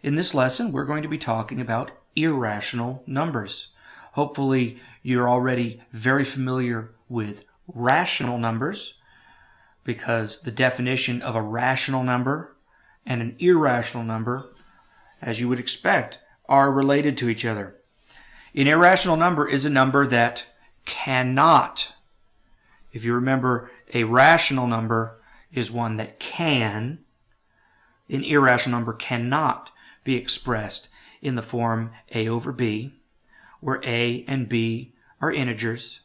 In this lesson, we're going to be talking about irrational numbers. Hopefully, you're already very familiar with rational numbers, because the definition of a rational number and an irrational number, as you would expect, are related to each other. An irrational number is a number that cannot. If you remember, a rational number is one that can. An irrational number cannot be expressed in the form a over b, where a and b are integers,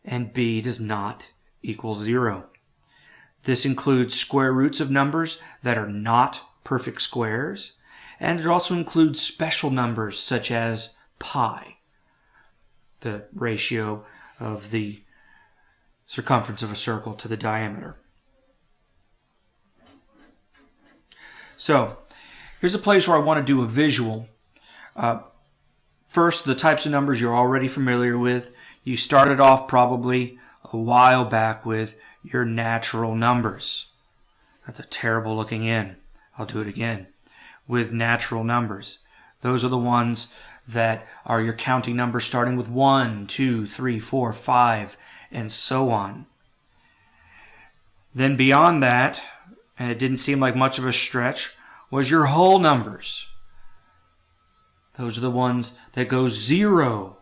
and b does not equal 0. This includes square roots of numbers that are not perfect squares, and it also includes special numbers such as pi, the ratio of the circumference of a circle to the diameter. So, here's a place where I want to do a visual. First, the types of numbers you're already familiar with. You started off probably a while back with your natural numbers. That's a terrible looking in. I'll do it again. With natural numbers. Those are the ones that are your counting numbers starting with 1, 2, 3, 4, 5, and so on. Then beyond that, and it didn't seem like much of a stretch, was your whole numbers. Those are the ones that go 0,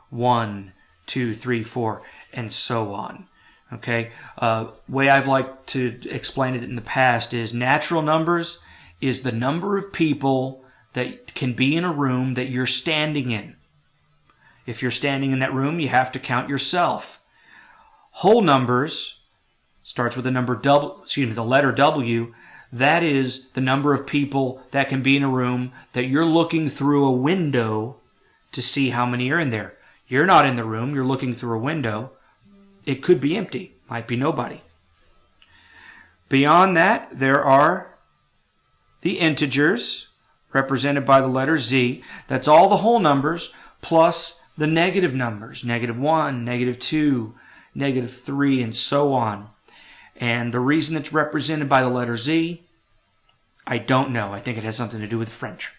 1, 2, 3, 4, and so on. Okay? Way I've liked to explain it in the past is natural numbers is the number of people that can be in a room that you're standing in. If you're standing in that room, you have to count yourself. Whole numbers starts with the letter W. That is the number of people that can be in a room that you're looking through a window to see how many are in there. You're not in the room, you're looking through a window. It could be empty, might be nobody. Beyond that, there are the integers, represented by the letter Z. That's all the whole numbers, plus the negative numbers, -1, -2, -3, and so on. And the reason it's represented by the letter Z, I don't know. I think it has something to do with French.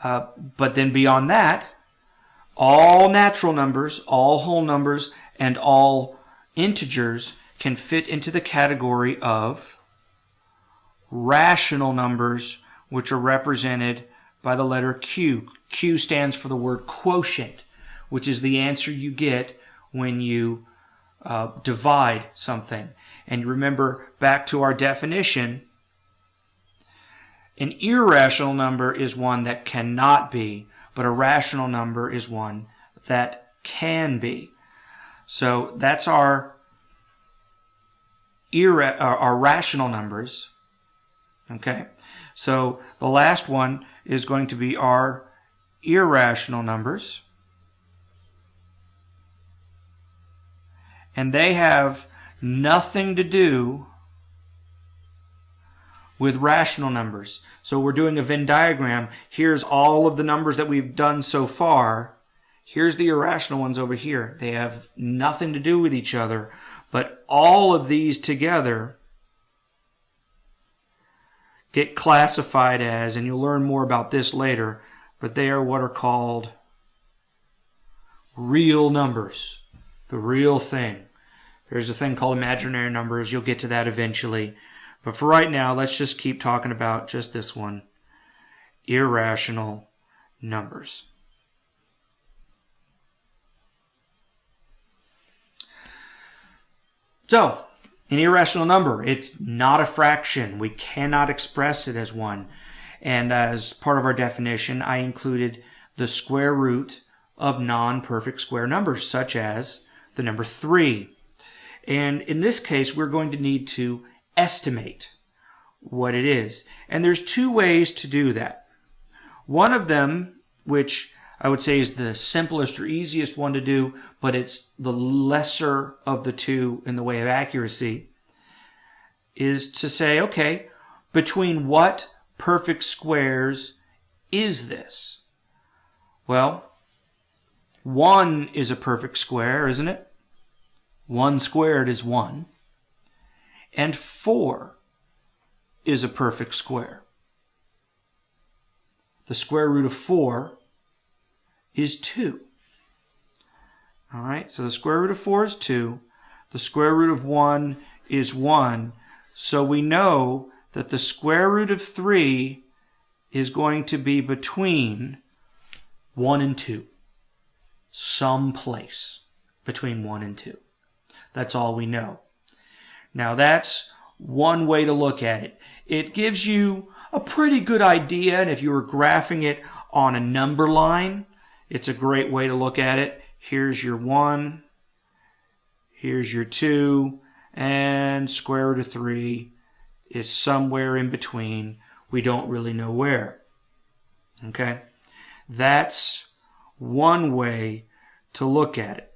But then beyond that, all natural numbers, all whole numbers, and all integers can fit into the category of rational numbers, which are represented by the letter Q. Q stands for the word quotient, which is the answer you get when you divide something. And you remember back to our definition, an irrational number is one that cannot be, but a rational number is one that can be. So that's our rational numbers. Okay, so the last one is going to be our irrational numbers. And they have nothing to do with rational numbers. So we're doing a Venn diagram. Here's all of the numbers that we've done so far. Here's the irrational ones over here. They have nothing to do with each other, but all of these together get classified as, and you'll learn more about this later, but they are what are called real numbers. The real thing. There's a thing called imaginary numbers. You'll get to that eventually. But for right now, let's just keep talking about just this one. Irrational numbers. So, an irrational number, it's not a fraction. We cannot express it as one. And as part of our definition, I included the square root of non-perfect square numbers, such as the number 3. And in this case, we're going to need to estimate what it is. And there's two ways to do that. One of them, which I would say is the simplest or easiest one to do, but it's the lesser of the two in the way of accuracy, is to say, okay, between what perfect squares is this? Well, 1 is a perfect square, isn't it? 1 squared is 1. And 4 is a perfect square. the square root of 4 is 2. All right, so the square root of 4 is 2. The square root of 1 is 1. So we know that the square root of 3 is going to be between 1 and 2. Someplace between 1 and 2. That's all we know. Now that's one way to look at it. It gives you a pretty good idea, and if you were graphing it on a number line, it's a great way to look at it. Here's your 1, here's your 2, and square root of 3 is somewhere in between. We don't really know where. Okay? That's one way to look at it.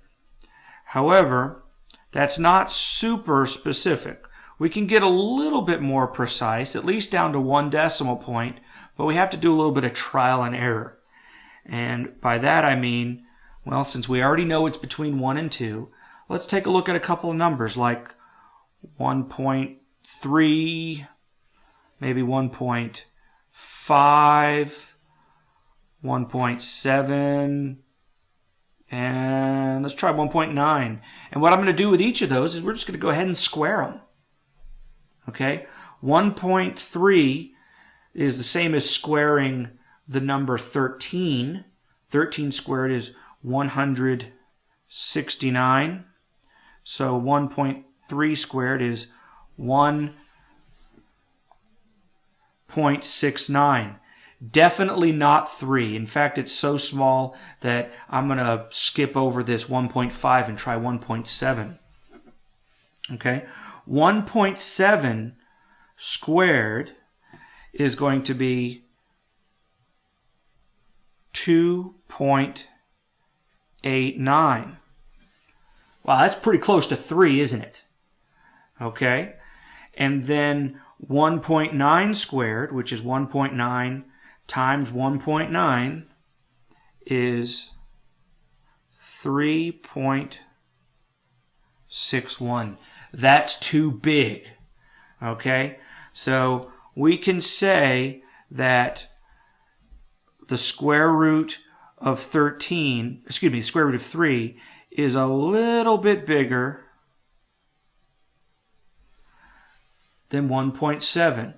However, that's not super specific. We can get a little bit more precise, at least down to 1 decimal point, but we have to do a little bit of trial and error. And by that I mean, well, since we already know it's between 1 and 2, let's take a look at a couple of numbers like 1.3, maybe 1.5, 1.7, and let's try 1.9. And what I'm going to do with each of those is we're just going to go ahead and square them. Okay? 1.3 is the same as squaring the number 13. 13 squared is 169. So 1.3 squared is 1.69. Definitely not 3. In fact, it's so small that I'm going to skip over this 1.5 and try 1.7. Okay? 1.7 squared is going to be 2.89. Wow, that's pretty close to 3, isn't it? Okay? And then 1.9 squared, which is 1.9 times 1.9, is 3.61. That's too big. Okay? So we can say that the square root of 13, the square root of 3 is a little bit bigger than 1.7.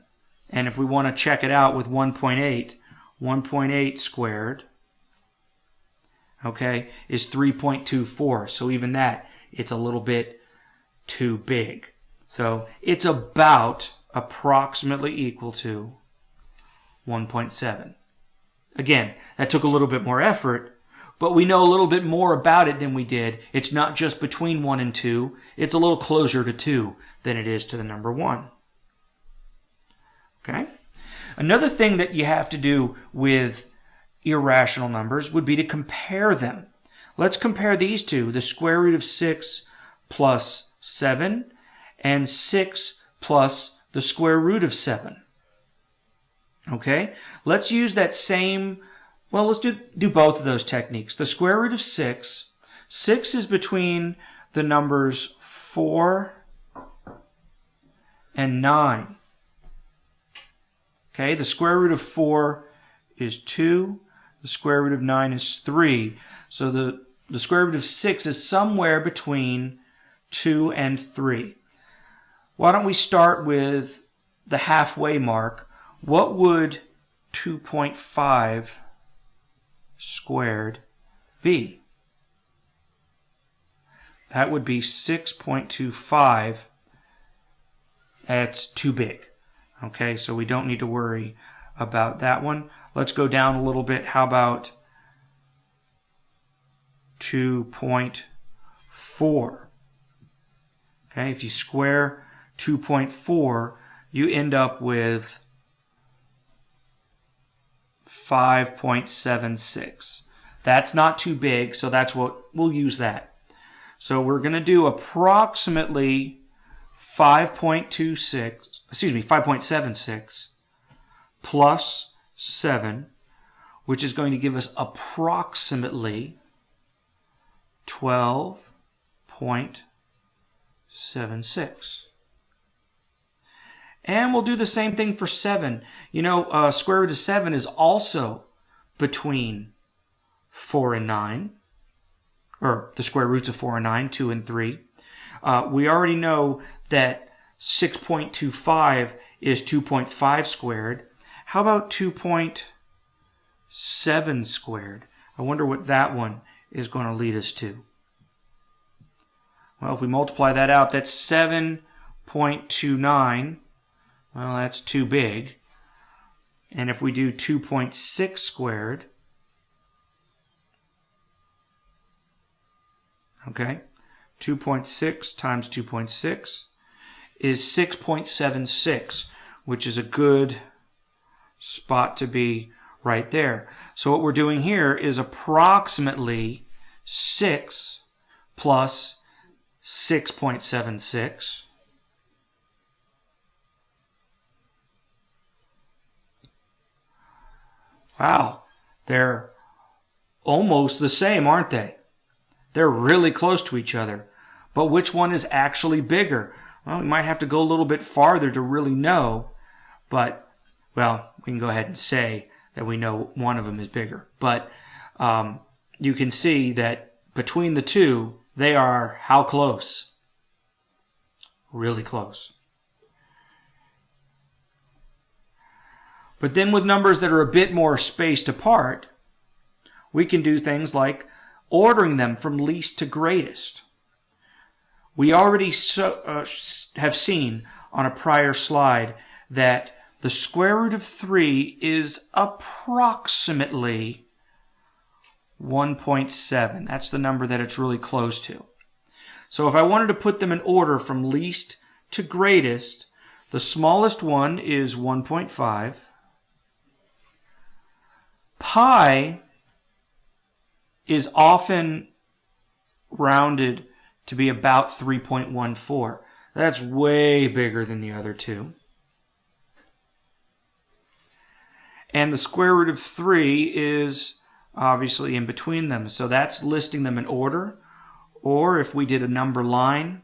And if we want to check it out with 1.8, 1.8 squared, okay, is 3.24. So even that, it's a little bit too big. So it's about approximately equal to 1.7. Again, that took a little bit more effort, but we know a little bit more about it than we did. It's not just between 1 and 2. It's a little closer to 2 than it is to the number 1. Okay? Another thing that you have to do with irrational numbers would be to compare them. Let's compare these two, the square root of 6 plus 7 and 6 plus the square root of 7. Okay? Let's use that same, well, let's do both of those techniques. The square root of 6, 6 is between the numbers 4 and 9. Okay, the square root of 4 is 2. The square root of 9 is 3. So the square root of 6 is somewhere between 2 and 3. Why don't we start with the halfway mark? What would 2.5 squared be? That would be 6.25. That's too big. Okay, so we don't need to worry about that one. Let's go down a little bit. How about 2.4? Okay, if you square 2.4, you end up with 5.76. That's not too big, so that's what we'll use that. So we're going to do approximately 5.76 plus 7, which is going to give us approximately 12.76. And we'll do the same thing for 7. You know, square root of 7 is also between 4 and 9. Or the square roots of 4 and 9, 2 and 3. We already know that 6.25 is 2.5 squared. How about 2.7 squared? I wonder what that one is going to lead us to. Well, if we multiply that out, that's 7.29. Well, that's too big. And if we do 2.6 squared, okay, 2.6 times 2.6 is 6.76, which is a good spot to be right there. So what we're doing here is approximately 6 plus 6.76. Wow, they're almost the same, aren't they? They're really close to each other. But which one is actually bigger? Well, we might have to go a little bit farther to really know. But, well, we can go ahead and say that we know one of them is bigger. But you can see that between the two, they are how close? Really close. But then with numbers that are a bit more spaced apart, we can do things like ordering them from least to greatest. We already have seen on a prior slide that the square root of 3 is approximately 1.7. That's the number that it's really close to. So if I wanted to put them in order from least to greatest, the smallest one is 1.5. Pi is often rounded to be about 3.14. That's way bigger than the other two. And the square root of 3 is obviously in between them. So that's listing them in order. Or if we did a number line,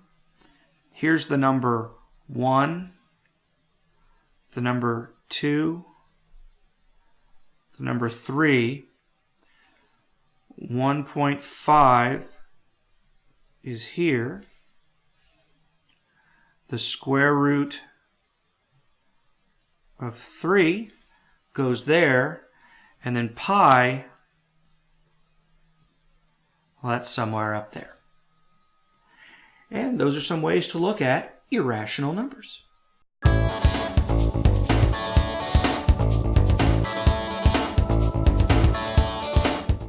here's the number 1, the number 2, the number 3, 1.5 is here. The square root of 3 goes there, and then pi, well, that's somewhere up there. And those are some ways to look at irrational numbers.